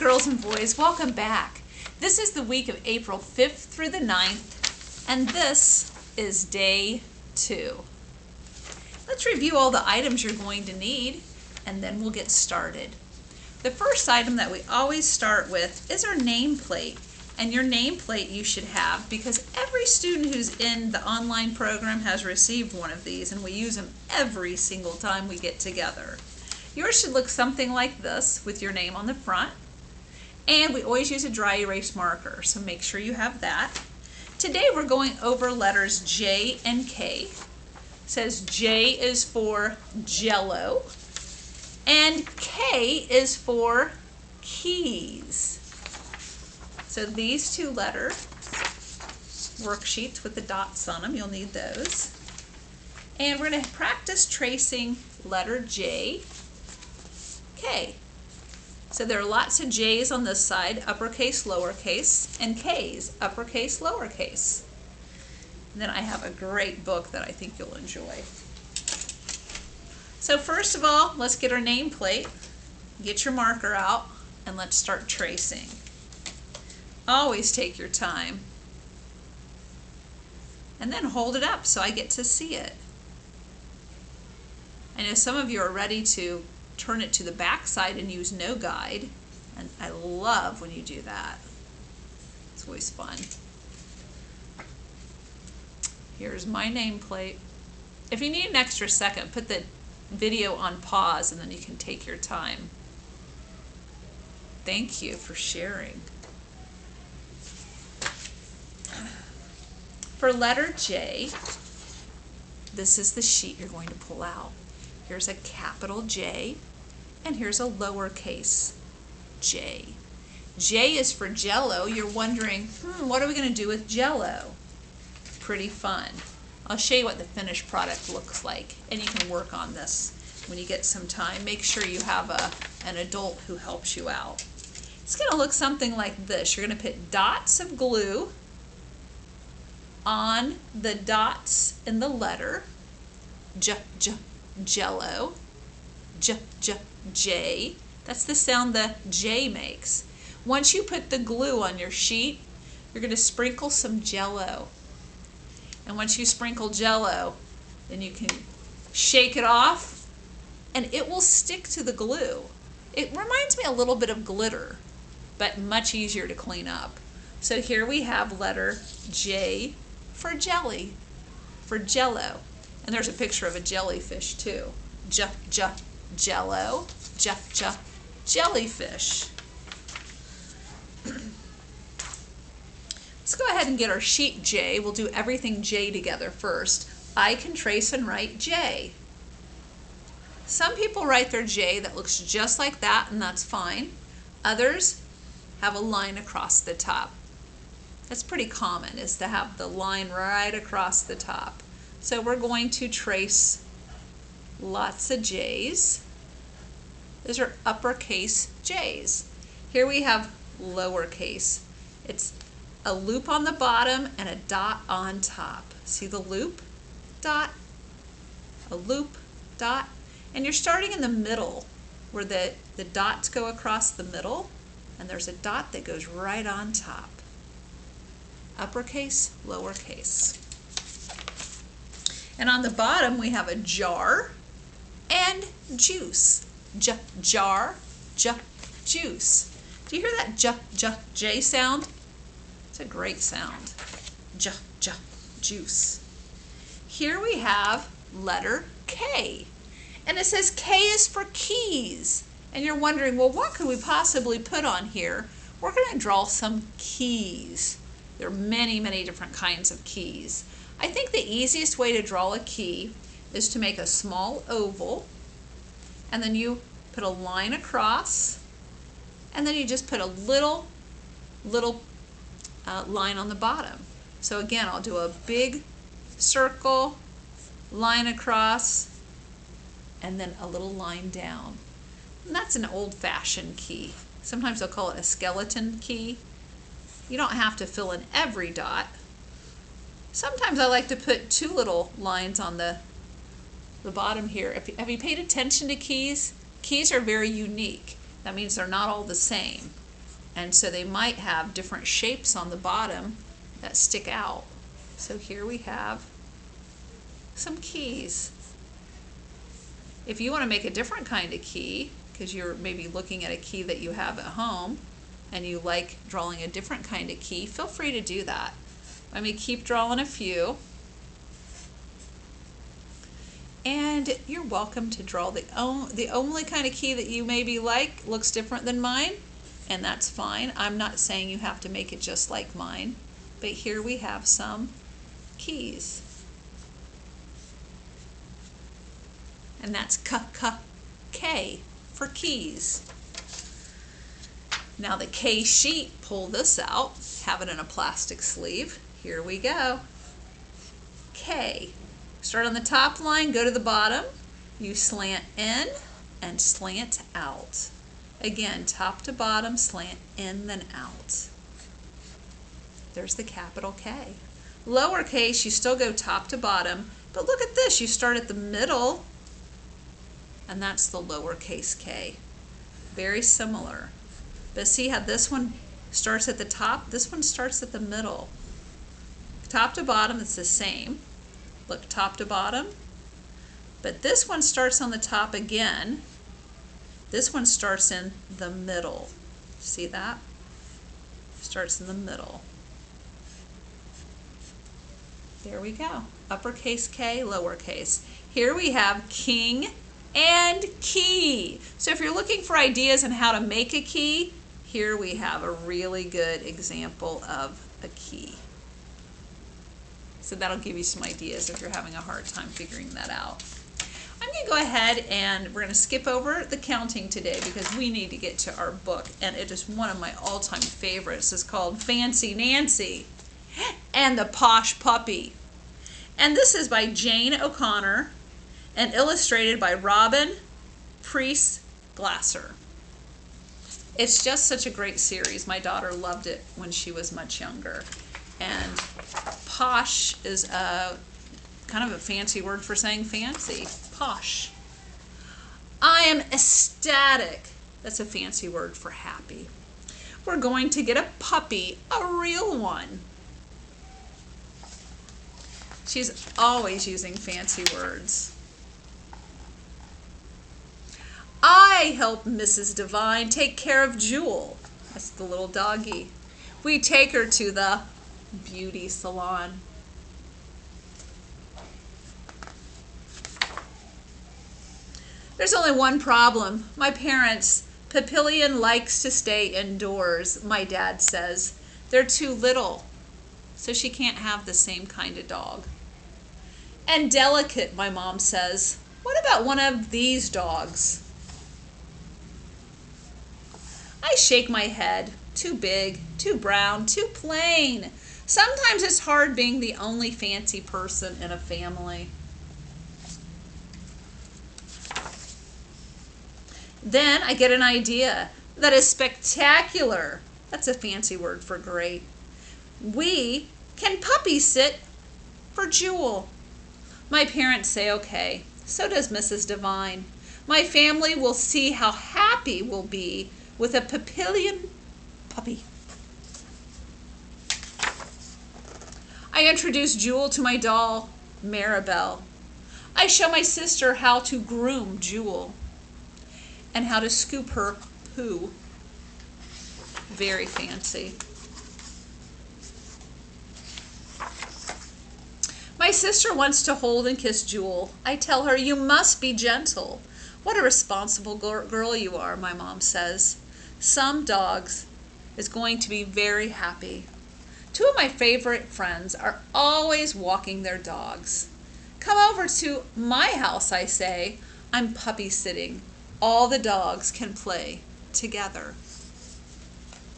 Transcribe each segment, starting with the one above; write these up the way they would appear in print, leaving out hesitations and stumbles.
girls and boys, welcome back. This is the week of April 5th through the 9th, and this is day 2. Let's review all the items you're going to need, and then we'll get started. The first item that we always start with is our nameplate. And your nameplate you should have, because every student who's in the online program has received one of these, and we use them every single time we get together. Yours should look something like this with your name on the front. And we always use a dry erase marker, so make sure you have that. Today we're going over letters J and K. It says J is for Jello, and K is for keys. So these two letter worksheets with the dots on them, you'll need those. And we're going to practice tracing letter J, K. So there are lots of J's on this side, uppercase, lowercase, and K's, uppercase, lowercase. And then I have a great book that I think you'll enjoy. So first of all, let's get our nameplate, get your marker out, and let's start tracing. Always take your time. And then hold it up so I get to see it. I know some of you are ready to turn it to the back side and use no guide, and I love when you do that. It's always fun. Here's my nameplate. If you need an extra second, put the video on pause and then you can take your time. Thank you for sharing. For letter J, this is the sheet you're going to pull out. Here's a capital J, and here's a lowercase j. J is for Jello. You're wondering, what are we going to do with Jello? Pretty fun. I'll show you what the finished product looks like, and you can work on this when you get some time. Make sure you have an adult who helps you out. It's going to look something like this. You're going to put dots of glue on the dots in the letter Jello, J. That's the sound the J makes. Once you put the glue on your sheet, you're going to sprinkle some Jello. And once you sprinkle Jello, then you can shake it off, and it will stick to the glue. It reminds me a little bit of glitter, but much easier to clean up. So here we have letter J for jelly, for Jello. And there's a picture of a jellyfish too. Jello, jellyfish. Let's go ahead and get our sheet J. We'll do everything J together first. I can trace and write J. Some people write their J that looks just like that, and that's fine. Others have a line across the top. That's pretty common, is to have the line right across the top. So we're going to trace lots of J's. Those are uppercase J's. Here we have lowercase. It's a loop on the bottom and a dot on top. See the loop, dot, a loop, dot, and you're starting in the middle where the dots go across the middle, and there's a dot that goes right on top. Uppercase, lowercase. And on the bottom we have a jar and juice. Jar, juice. Do you hear that J sound? It's a great sound. Juice. Here we have letter K. And it says K is for keys. And you're wondering, well, what could we possibly put on here? We're going to draw some keys. There are many, many different kinds of keys. I think the easiest way to draw a key is to make a small oval, and then you put a line across, and then you just put a little line on the bottom. So again, I'll do a big circle, line across, and then a little line down. And that's an old-fashioned key. Sometimes they'll call it a skeleton key. You don't have to fill in every dot. Sometimes I like to put two little lines on the bottom here. Have you paid attention to keys? Keys are very unique. That means they're not all the same. And so they might have different shapes on the bottom that stick out. So here we have some keys. If you want to make a different kind of key, because you're maybe looking at a key that you have at home and you like drawing a different kind of key, feel free to do that. Let me keep drawing a few. And you're welcome to draw the only kind of key that you maybe like looks different than mine, and that's fine. I'm not saying you have to make it just like mine, but here we have some keys. And that's K for keys. Now the K sheet, pull this out, have it in a plastic sleeve. Here we go. K. Start on the top line, go to the bottom. You slant in and slant out. Again, top to bottom, slant in, then out. There's the capital K. Lowercase, you still go top to bottom, but look at this, you start at the middle, and that's the lowercase k. Very similar. But see how this one starts at the top? This one starts at the middle. Top to bottom, it's the same. Look, top to bottom. But this one starts on the top again. This one starts in the middle. See that? Starts in the middle. There we go. Uppercase K, lowercase. Here we have king and key. So if you're looking for ideas on how to make a key, here we have a really good example of a key. So that'll give you some ideas if you're having a hard time figuring that out. I'm going to go ahead and we're going to skip over the counting today because we need to get to our book, and it is one of my all-time favorites. It's called Fancy Nancy and the Posh Puppy. And this is by Jane O'Connor and illustrated by Robin Priest Glasser. It's just such a great series. My daughter loved it when she was much younger. And posh is kind of a fancy word for saying fancy. Posh. I am ecstatic. That's a fancy word for happy. We're going to get a puppy, a real one. She's always using fancy words. I help Mrs. Devine take care of Jewel. That's the little doggy. We take her to the beauty salon. There's only one problem. My parents, Papillion likes to stay indoors, my dad says. They're too little, so she can't have the same kind of dog. And delicate, my mom says. What about one of these dogs? I shake my head. Too big, too brown, too plain. Sometimes it's hard being the only fancy person in a family. Then I get an idea that is spectacular. That's a fancy word for great. We can puppy sit for Jewel. My parents say okay. So does Mrs. Devine. My family will see how happy we'll be with a Papillion puppy. I introduce Jewel to my doll, Maribel. I show my sister how to groom Jewel and how to scoop her poo. Very fancy. My sister wants to hold and kiss Jewel. I tell her, you must be gentle. What a responsible girl you are, my mom says. Some dogs is going to be very happy. Two of my favorite friends are always walking their dogs. Come over to my house, I say. I'm puppy sitting. All the dogs can play together.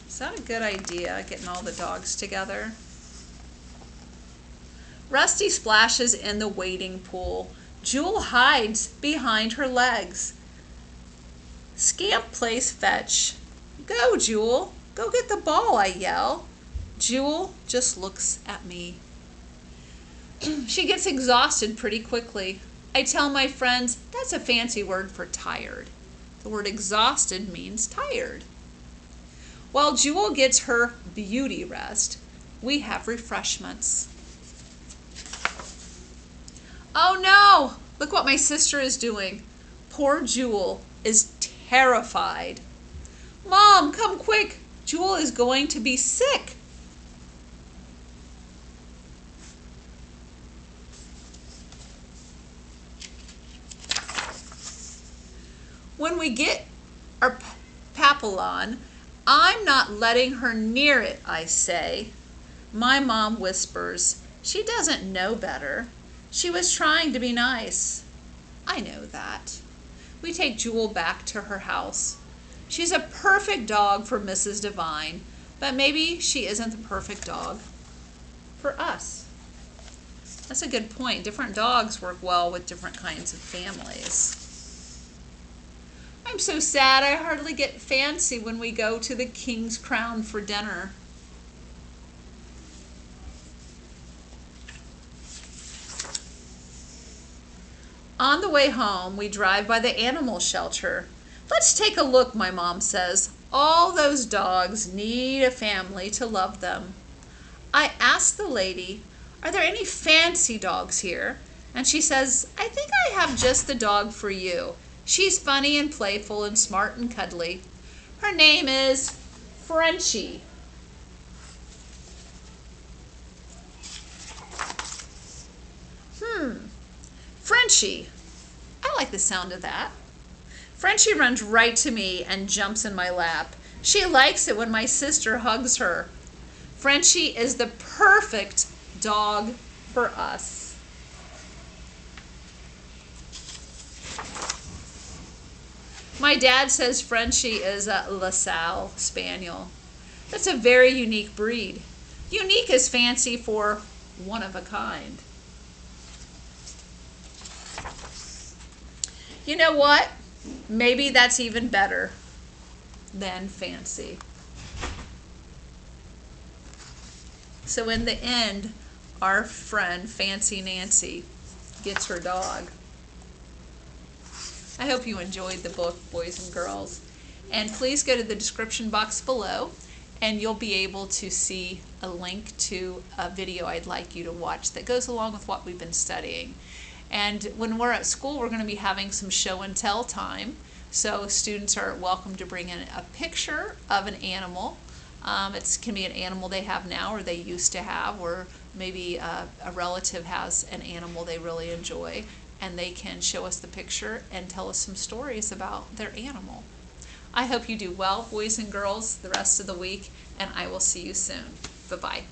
Is that a good idea, getting all the dogs together? Rusty splashes in the wading pool. Jewel hides behind her legs. Scamp plays fetch. Go, Jewel. Go get the ball, I yell. Jewel just looks at me. She gets exhausted pretty quickly. I tell my friends, that's a fancy word for tired. The word exhausted means tired. While Jewel gets her beauty rest, we have refreshments. Oh no! Look what my sister is doing. Poor Jewel is terrified. Mom, come quick! Jewel is going to be sick. When we get our Papillon, I'm not letting her near it, I say. My mom whispers, she doesn't know better. She was trying to be nice. I know that. We take Jewel back to her house. She's a perfect dog for Mrs. Devine, but maybe she isn't the perfect dog for us. That's a good point. Different dogs work well with different kinds of families. I'm so sad I hardly get fancy when we go to the King's Crown for dinner. On the way home, we drive by the animal shelter. Let's take a look, my mom says. All those dogs need a family to love them. I ask the lady, are there any fancy dogs here? And she says, I think I have just the dog for you. She's funny and playful and smart and cuddly. Her name is Frenchie. Frenchie. I like the sound of that. Frenchie runs right to me and jumps in my lap. She likes it when my sister hugs her. Frenchie is the perfect dog for us. My dad says Frenchie is a LaSalle Spaniel. That's a very unique breed. Unique is fancy for one of a kind. You know what? Maybe that's even better than fancy. So in the end, our friend Fancy Nancy gets her dog. I hope you enjoyed the book, boys and girls. And please go to the description box below and you'll be able to see a link to a video I'd like you to watch that goes along with what we've been studying. And when we're at school, we're going to be having some show and tell time. So students are welcome to bring in a picture of an animal. It can be an animal they have now or they used to have, or maybe a relative has an animal they really enjoy, and they can show us the picture and tell us some stories about their animal. I hope you do well, boys and girls, the rest of the week, and I will see you soon. Bye-bye.